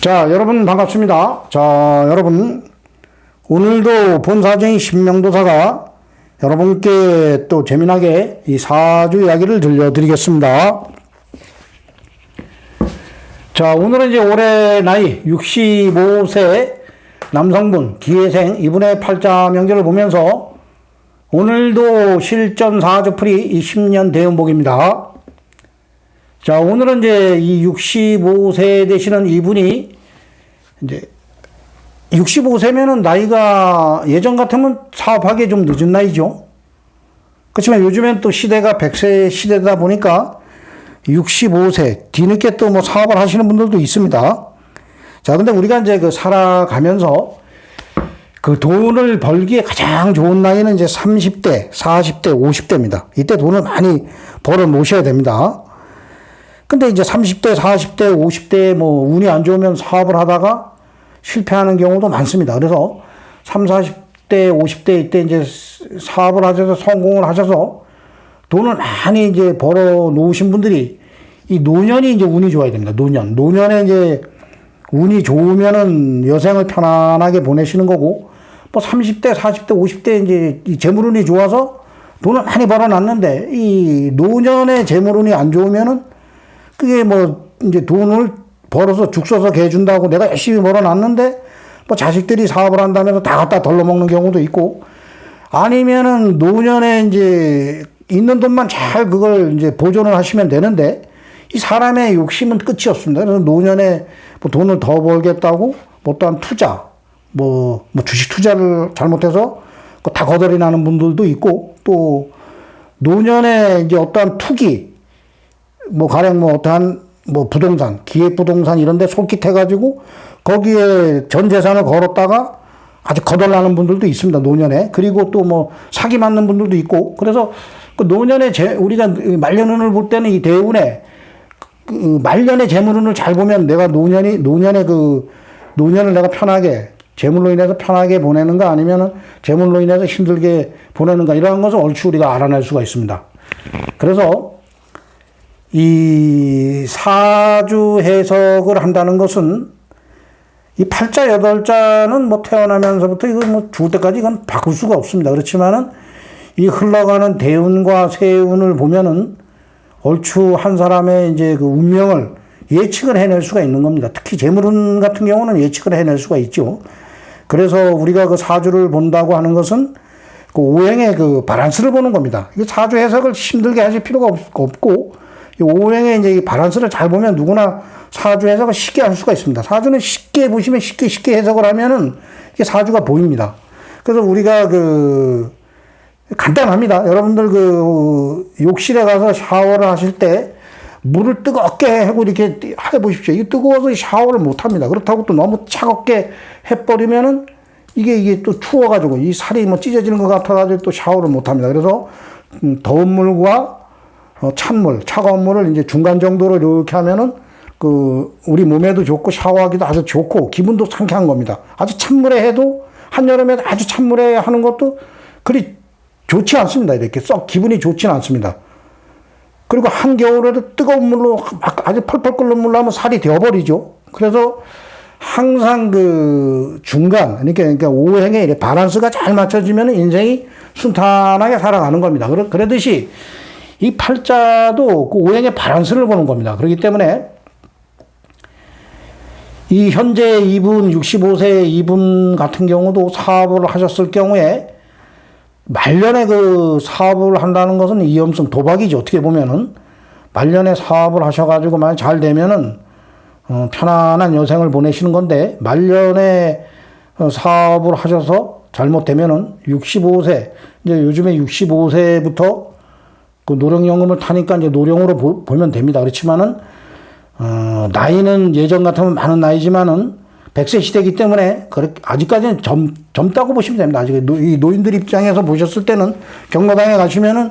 자, 여러분 반갑습니다. 자, 여러분 오늘도 본사정이 신명도사가 여러분께 또 재미나게 이 사주 이야기를 들려드리겠습니다. 자, 오늘은 이제 올해 나이 65세 남성분 기회생 이분의 팔자 명제를 보면서 오늘도 실전 사주풀이 이 10년 대운복입니다. 자, 오늘은 이제 이 65세 되시는 이분이 이제 65세면은 나이가 예전 같으면 사업하기에 좀 늦은 나이죠. 그렇지만 요즘엔 또 시대가 100세 시대다 보니까 65세 뒤늦게 또 뭐 사업을 하시는 분들도 있습니다. 자, 근데 우리가 이제 그 살아가면서 그 돈을 벌기에 가장 좋은 나이는 이제 30대, 40대, 50대입니다. 이때 돈을 많이 벌어 놓으셔야 됩니다. 근데 이제 30대, 40대, 50대 뭐 운이 안 좋으면 사업을 하다가 실패하는 경우도 많습니다. 그래서 30, 40대, 50대 이때 이제 사업을 하셔서 성공을 하셔서 돈을 많이 이제 벌어 놓으신 분들이 이 노년이 이제 운이 좋아야 됩니다. 노년에 이제 운이 좋으면은 여생을 편안하게 보내시는 거고, 뭐 30대, 40대, 50대 이제 이 재물운이 좋아서 돈을 많이 벌어 놨는데 이 노년에 재물운이 안 좋으면은 그게 뭐 이제 돈을 벌어서 죽 써서 개준다고 내가 열심히 벌어 놨는데 뭐 자식들이 사업을 한다면서 다 갖다 덜러먹는 경우도 있고, 아니면은 노년에 이제 있는 돈만 잘 그걸 이제 보존을 하시면 되는데 이 사람의 욕심은 끝이 없습니다. 그래서 노년에 뭐 돈을 더 벌겠다고 뭐 또한 투자, 뭐 주식 투자를 잘못해서 다 거덜이 나는 분들도 있고, 또 노년에 이제 어떠한 투기, 뭐 가령 뭐 어떠한 뭐 부동산, 기획부동산 이런 데 솔깃해가지고 거기에 전 재산을 걸었다가 아주 거덜나는 분들도 있습니다. 노년에. 그리고 또 뭐 사기 맞는 분들도 있고, 그래서 그 노년에 우리가 말년운을 볼 때는 이 대운에 그 말년의 재물운을 잘 보면 내가 노년을 내가 편하게 재물로 인해서 편하게 보내는가 아니면은 재물로 인해서 힘들게 보내는가 이러한 것을 얼추 우리가 알아낼 수가 있습니다. 그래서 이 사주 해석을 한다는 것은 이 팔자 여덟자는 뭐 태어나면서부터 이거 뭐 죽을 때까지 이건 바꿀 수가 없습니다. 그렇지만은 이 흘러가는 대운과 세운을 보면은 얼추 한 사람의 이제 그 운명을 예측을 해낼 수가 있는 겁니다. 특히 재물운 같은 경우는 예측을 해낼 수가 있죠. 그래서 우리가 그 사주를 본다고 하는 것은 그 오행의 그 바란스를 보는 겁니다. 이 사주 해석을 힘들게 하실 필요가 없고, 이 오행의 이제 이 바란스를 잘 보면 누구나 사주 해석을 쉽게 할 수가 있습니다. 사주는 쉽게 보시면 쉽게 해석을 하면은 이게 사주가 보입니다. 그래서 우리가 간단합니다. 여러분들 욕실에 가서 샤워를 하실 때 물을 뜨겁게 하고 이렇게 해보십시오. 이게 뜨거워서 샤워를 못 합니다. 그렇다고 또 너무 차갑게 해버리면은 이게 또 추워가지고 이 살이 뭐 찢어지는 것 같아가지고 또 샤워를 못 합니다. 그래서 더운 물과 찬물, 차가운 물을 이제 중간 정도로 이렇게 하면은 우리 몸에도 좋고 샤워하기도 아주 좋고 기분도 상쾌한 겁니다. 아주 찬물에 해도 한여름에 아주 찬물에 하는 것도 그리 좋지 않습니다. 이렇게 썩 기분이 좋지는 않습니다. 그리고 한겨울에도 뜨거운 물로 아주 펄펄 끓는 물로 하면 살이 되어버리죠. 그래서 항상 중간, 그러니까 오행의 바란스가 잘 맞춰지면 인생이 순탄하게 살아가는 겁니다. 그러듯이 이 팔자도 그 오행의 바란스를 보는 겁니다. 그렇기 때문에 이 현재 이분 65세 이분 같은 경우도 사업을 하셨을 경우에 말년에 사업을 한다는 것은 위험성 도박이죠. 어떻게 보면은 말년에 사업을 하셔가지고 만약 잘 되면은 편안한 여생을 보내시는 건데, 말년에 사업을 하셔서 잘못되면은 65세 이제 요즘에 65세부터 그 노령연금을 타니까 이제 노령으로 보면 됩니다. 그렇지만은 나이는 예전 같으면 많은 나이지만은 100세 시대이기 때문에 아직까지는 젊다고 보시면 됩니다. 아직 이 노인들 입장에서 보셨을 때는 경로당에 가시면은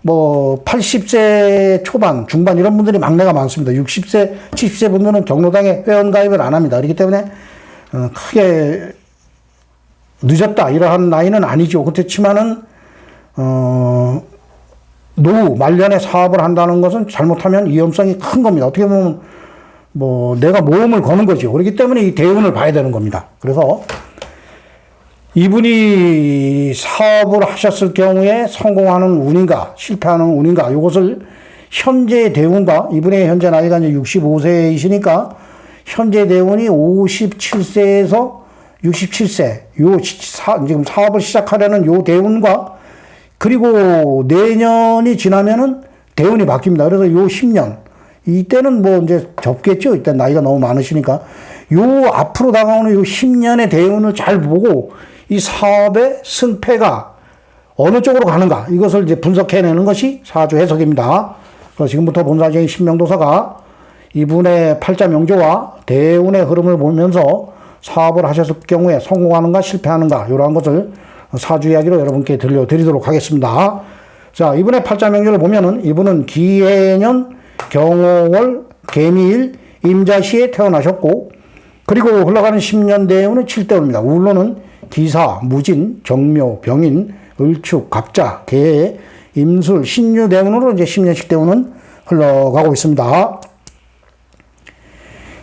뭐 80세 초반, 중반 이런 분들이 막내가 많습니다. 60세, 70세 분들은 경로당에 회원 가입을 안 합니다. 그렇기 때문에 크게 늦었다 이러한 나이는 아니죠. 그렇지만은 노후 말년에 사업을 한다는 것은 잘못하면 위험성이 큰 겁니다. 어떻게 보면 뭐 내가 모험을 거는 거죠. 그렇기 때문에 이 대운을 봐야 되는 겁니다. 그래서 이분이 사업을 하셨을 경우에 성공하는 운인가 실패하는 운인가 이것을 현재 대운과 이분의 현재 나이가 이제 65세이시니까 현재 대운이 57세에서 67세 지금 사업을 시작하려는 요 대운과 그리고 내년이 지나면은 대운이 바뀝니다. 그래서 요 10년 이때는 뭐 이제 접겠죠. 일단 나이가 너무 많으시니까 요 앞으로 다가오는 요 10년의 대운을 잘 보고 이 사업의 승패가 어느 쪽으로 가는가 이것을 이제 분석해내는 것이 사주 해석입니다. 그래서 지금부터 본사적인 신명도사가 이분의 팔자 명조와 대운의 흐름을 보면서 사업을 하셨을 경우에 성공하는가 실패하는가 이러한 것을 사주 이야기로 여러분께 들려드리도록 하겠습니다. 자, 이분의 팔자 명조를 보면은 이분은 기해년 경호월 개미일 임자시에 태어나셨고 그리고 흘러가는 10년 대운은 7대운입니다. 울로는 기사, 무진, 정묘, 병인, 을축, 갑자, 개, 임술, 신유 대운으로 이제 10년씩 대운은 흘러가고 있습니다.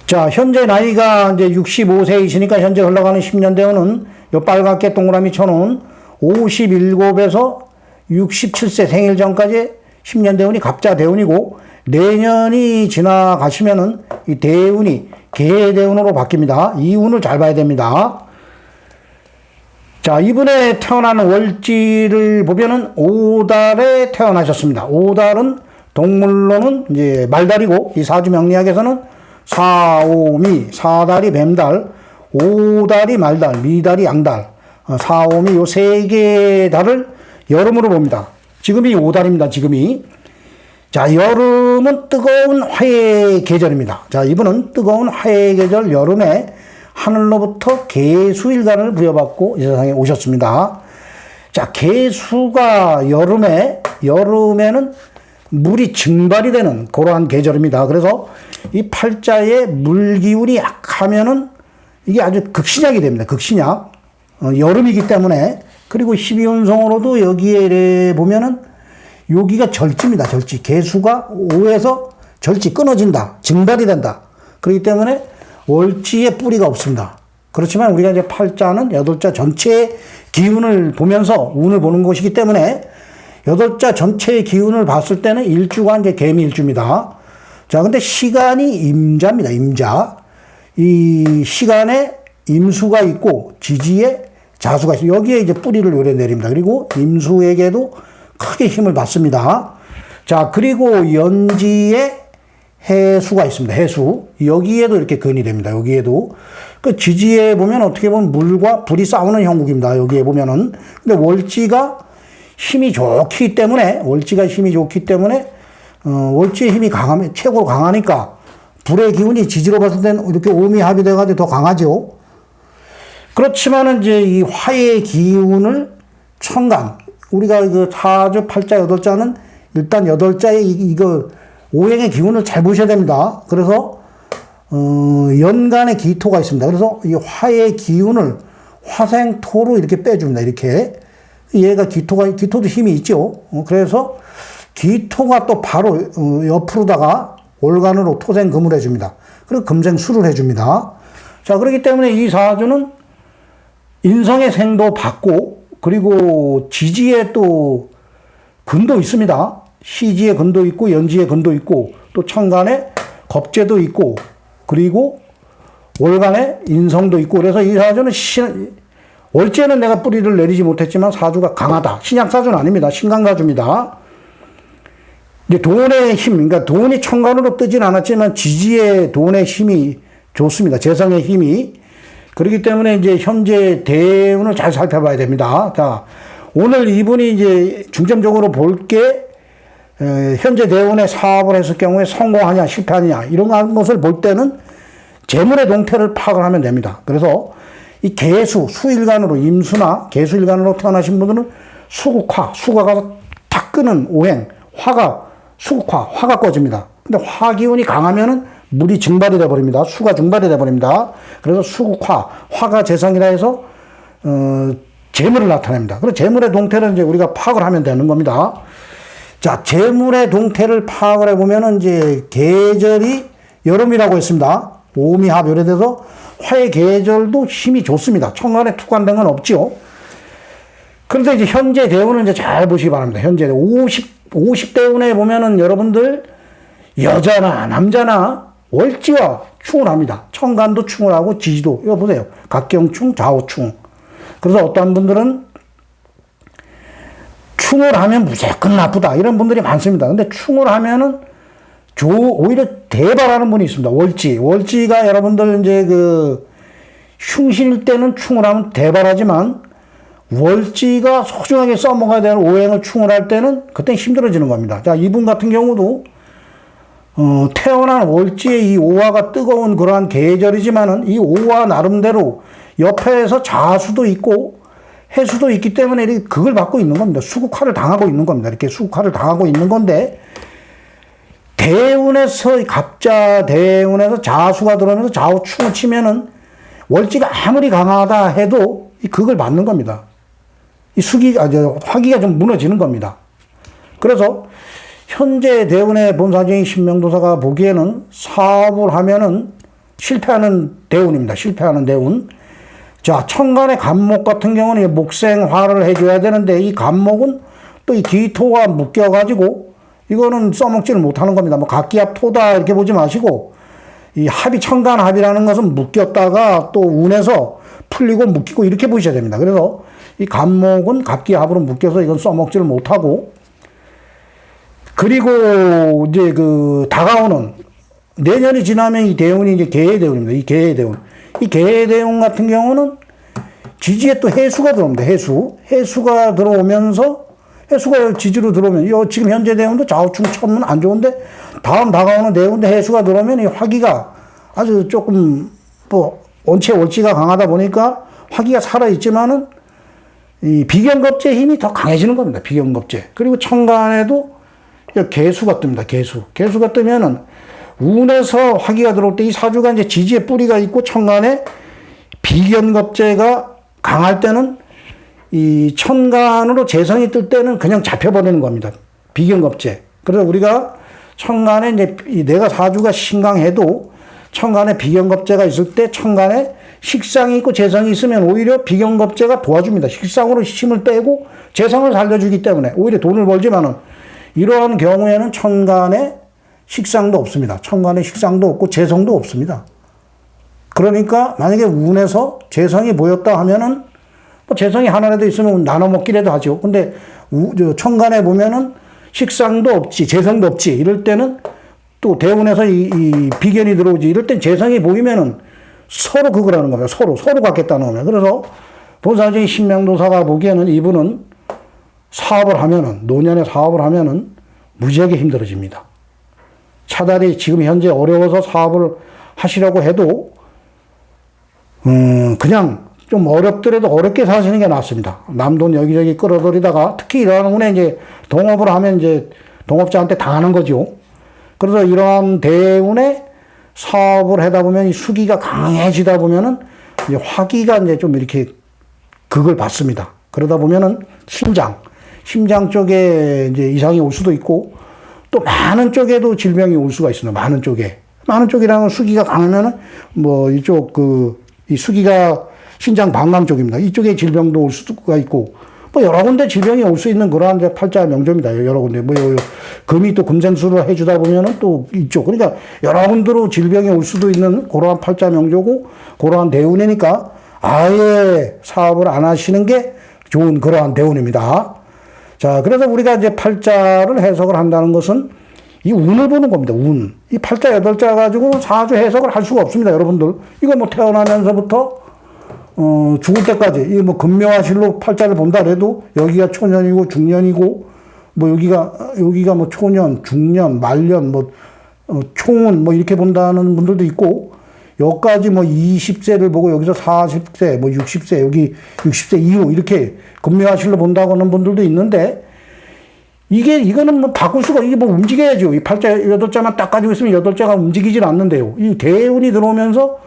자, 현재 나이가 이제 65세이시니까 현재 흘러가는 10년 대운은 요 빨갛게 동그라미 쳐놓은 57에서 67세 생일 전까지 10년 대운이 갑자 대운이고 내년이 지나가시면은 이 대운이 개 대운으로 바뀝니다. 이 운을 잘 봐야 됩니다. 자, 이분의 태어나는 월지를 보면은 5달에 태어나셨습니다. 5달은 동물로는 이제 말달이고 이 사주 명리학에서는 사오미, 사달이 뱀달, 5달이 말달, 미달이 양달, 사오미 요 세 개의 달을 여름으로 봅니다. 지금이 5달입니다. 지금이. 자, 여름은 뜨거운 화해의 계절입니다. 자, 이분은 뜨거운 화해의 계절 여름에 하늘로부터 개수일간을 부여받고 이 세상에 오셨습니다. 자, 개수가 여름에는 물이 증발이 되는 그러한 계절입니다. 그래서 이 팔자에 물 기운이 약하면은 이게 아주 극신약이 됩니다. 극신약. 여름이기 때문에. 그리고 12운성으로도 여기에 보면은 여기가 절지입니다. 절지. 개수가 5에서 절지 끊어진다. 증발이 된다. 그렇기 때문에 월지에 뿌리가 없습니다. 그렇지만 우리가 이제 팔자는 8자 전체의 기운을 보면서 운을 보는 것이기 때문에 8자 전체의 기운을 봤을 때는 일주가 이제 개미 일주입니다. 자, 근데 시간이 임자입니다. 임자. 이 시간에 임수가 있고 지지에 자수가 있어요. 여기에 이제 뿌리를 요래내립니다. 그리고 임수에게도 크게 힘을 받습니다. 자, 그리고 연지에 해수가 있습니다. 해수. 여기에도 이렇게 근이 됩니다. 여기에도. 그 지지에 보면 어떻게 보면 물과 불이 싸우는 형국입니다. 여기에 보면은. 근데 월지가 힘이 좋기 때문에, 월지의 힘이 최고로 강하니까 불의 기운이 지지로 봤을 때는 이렇게 오미 합의돼가지고 더 강하죠. 그렇지만은 이제 이 화의 기운을 천간, 우리가 그 사주, 팔자, 8자는 일단 8자의 이거 오행의 기운을 잘 보셔야 됩니다. 그래서 연간의 기토가 있습니다. 그래서 이 화의 기운을 화생토로 이렇게 빼줍니다. 이렇게 얘가 기토도 힘이 있죠. 그래서 기토가 또 바로 옆으로다가 올간으로 토생금을 해줍니다. 그리고 금생수를 해줍니다. 자, 그렇기 때문에 이 사주는 인성의 생도 받고 그리고 지지에 또 근도 있습니다. 시지에 근도 있고 연지에 근도 있고 또 천간에 겁재도 있고 그리고 월간에 인성도 있고 그래서 이 사주는 월제는 내가 뿌리를 내리지 못했지만 사주가 강하다. 신약사주는 아닙니다. 신강사주입니다. 이제 돈의 힘, 그러니까 돈이 천간으로 뜨진 않았지만 지지에 돈의 힘이 좋습니다. 재성의 힘이. 그렇기 때문에 이제 현재 대운을 잘 살펴봐야 됩니다. 자, 오늘 이분이 이제 중점적으로 볼 게 현재 대운에 사업을 했을 경우에 성공하냐 실패하냐 이런 것을 볼 때는 재물의 동태를 파악을 하면 됩니다. 그래서 이 개수, 수일간으로 임수나 개수일간으로 태어나신 분들은 수가가 탁 끄는 오행, 화가 꺼집니다. 근데 화 기운이 강하면은 물이 증발이 돼버립니다. 수가 증발이 돼버립니다. 그래서 화가 재성이라 해서, 재물을 나타냅니다. 그래서 재물의 동태를 이제 우리가 파악을 하면 되는 겁니다. 자, 재물의 동태를 파악을 해보면은 이제 계절이 여름이라고 했습니다. 오미합 요래돼서 화의 계절도 힘이 좋습니다. 천간에 투관된 건 없지요. 그런데 이제 현재 대운은 이제 잘 보시기 바랍니다. 현재 50 대운에 보면은 여러분들 여자나 남자나 월지와 충을 합니다. 천간도 충을 하고 지지도. 이거 보세요. 각경충, 좌우충. 그래서 어떠한 분들은 충을 하면 무조건 나쁘다. 이런 분들이 많습니다. 근데 충을 하면은 오히려 대발하는 분이 있습니다. 월지. 월지가 여러분들 이제 흉신일 때는 충을 하면 대발하지만 월지가 소중하게 써먹어야 되는 오행을 충을 할 때는 그때 힘들어지는 겁니다. 자, 이분 같은 경우도 태어난 월지의 이 오화가 뜨거운 그러한 계절이지만은 이 오화 나름대로 옆에서 자수도 있고 해수도 있기 때문에 이렇게 극을 받고 있는 겁니다. 수국화를 당하고 있는 겁니다. 이렇게 수국화를 당하고 있는 건데 대운에서 갑자 대운에서 자수가 들어오면서 좌우충을 치면은 월지가 아무리 강하다 해도 이 극을 받는 겁니다. 이 화기가 좀 무너지는 겁니다. 그래서 현재 대운의 본사적인 신명도사가 보기에는 사업을 하면은 실패하는 대운입니다. 실패하는 대운. 자, 천간의 간목 같은 경우는 목생화를 해줘야 되는데 이 간목은 또 이 뒤토가 묶여가지고 이거는 써먹지를 못하는 겁니다. 뭐 각기합 토다 이렇게 보지 마시고 이 합이 천간 합이라는 것은 묶였다가 또 운에서 풀리고 묶이고 이렇게 보셔야 됩니다. 그래서 이 간목은 각기합으로 묶여서 이건 써먹지를 못하고 그리고 이제 다가오는 내년이 지나면 이 대운이 이제 개의 대운입니다. 이 개의 대운. 이 개의 대운 같은 경우는 지지에 또 해수가 들어옵니다. 해수가 들어오면서 해수가 지지로 들어오면 지금 현재 대운도 좌우충 천문 안 좋은데 다음 다가오는 대운도 해수가 들어오면 이 화기가 아주 조금 원체 월지가 강하다 보니까 화기가 살아있지만은 이 비견겁제의 힘이 더 강해지는 겁니다. 비견겁제. 그리고 천간에도 개수가 뜹니다. 개수가 뜨면은 운에서 화기가 들어올 때 이 사주가 이제 지지에 뿌리가 있고 천간에 비견겁제가 강할 때는 이 천간으로 재성이 뜰 때는 그냥 잡혀버리는 겁니다. 비견겁제. 그래서 우리가 천간에 이제 내가 사주가 신강해도 천간에 비견겁제가 있을 때 천간에 식상이 있고 재성이 있으면 오히려 비견겁제가 도와줍니다. 식상으로 힘을 빼고 재성을 살려주기 때문에 오히려 돈을 벌지만은 이러한 경우에는 천간에 식상도 없습니다. 천간에 식상도 없고 재성도 없습니다. 그러니까 만약에 운에서 재성이 보였다 하면은 재성이 하나라도 있으면 나눠 먹기라도 하죠. 근데 천간에 보면은 식상도 없지, 재성도 없지. 이럴 때는 또 대운에서 이 비견이 들어오지. 이럴 땐 재성이 보이면은 서로 그걸 하는 겁니다. 서로 갖겠다는 겁니다. 그래서 본사적인 신명도사가 보기에는 이분은 노년에 사업을 하면은 무지하게 힘들어집니다. 차라리 지금 현재 어려워서 사업을 하시려고 해도, 그냥 좀 어렵더라도 어렵게 사시는 게 낫습니다. 남돈 여기저기 끌어들이다가 특히 이러한 운에 이제 동업을 하면 이제 동업자한테 당하는 거죠. 그래서 이러한 대운에 사업을 하다 보면 이 수기가 강해지다 보면은 이제 화기가 이제 좀 이렇게 극을 받습니다. 그러다 보면은 심장 쪽에 이제 이상이 올 수도 있고 또 많은 쪽에도 질병이 올 수가 있습니다. 많은 쪽이라는 건 수기가 강하면은 이쪽 이 수기가 신장 방광 쪽입니다. 이쪽에 질병도 올 수가 있고 여러 군데 질병이 올 수 있는 그러한 팔자 명조입니다. 여러 군데 금이 또 금생수를 해주다 보면은 또 이쪽 그러니까 여러 군데로 질병이 올 수도 있는 그러한 팔자 명조고 그러한 대운이니까 아예 사업을 안 하시는 게 좋은 그러한 대운입니다. 자, 그래서 우리가 이제 팔자를 해석을 한다는 것은 이 운을 보는 겁니다. 운. 이 팔자 8자 가지고 사주 해석을 할 수가 없습니다. 여러분들. 이거 태어나면서부터 죽을 때까지 이 금묘화실로 팔자를 본다 그래도 여기가 초년이고 중년이고 여기가 초년, 중년, 말년 총운 이렇게 본다는 분들도 있고 여기까지 20세를 보고 여기서 40세, 60세, 여기 60세 이후 이렇게 금묘화실로 본다고 하는 분들도 있는데 이거는 바꿀 수가 이게 움직여야죠. 이 팔자 8자만 딱 가지고 있으면 8자가 움직이질 않는데요. 이 대운이 들어오면서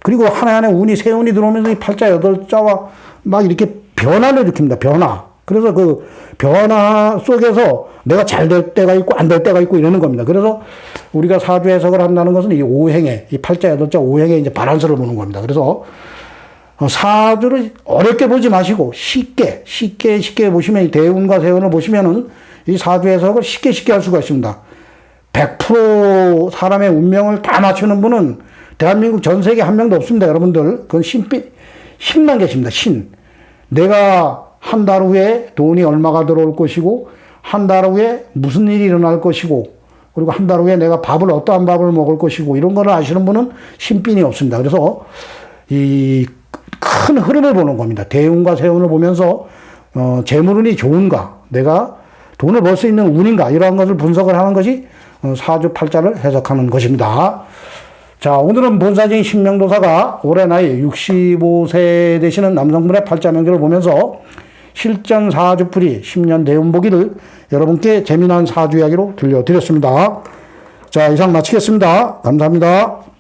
그리고 하나하나 새 운이 들어오면서 이 팔자 8자와 막 이렇게 변화를 일으킵니다. 그래서 그 변화 속에서 내가 잘 될 때가 있고 안 될 때가 있고 이러는 겁니다. 그래서 우리가 사주 해석을 한다는 것은 이 오행에, 이 팔자, 여덟자 오행에 이제 바란스를 보는 겁니다. 그래서 사주를 어렵게 보지 마시고 쉽게 보시면 이 대운과 세운을 보시면은 이 사주 해석을 쉽게 할 수가 있습니다. 100% 사람의 운명을 다 맞추는 분은 대한민국 전 세계 한 명도 없습니다. 여러분들. 그건 신만 계십니다. 신. 내가 한 달 후에 돈이 얼마가 들어올 것이고, 한 달 후에 무슨 일이 일어날 것이고, 그리고 한 달 후에 내가 어떠한 밥을 먹을 것이고, 이런 거를 아시는 분은 신빈이 없습니다. 그래서 이 큰 흐름을 보는 겁니다. 대운과 세운을 보면서, 재물운이 좋은가, 내가 돈을 벌 수 있는 운인가, 이러한 것을 분석을 하는 것이 사주 팔자를 해석하는 것입니다. 자, 오늘은 본사진 신명도사가 올해 나이 65세 되시는 남성분의 팔자 명제를 보면서 실전 사주풀이 10년 대운 보기를 여러분께 재미난 사주 이야기로 들려드렸습니다. 자, 이상 마치겠습니다. 감사합니다.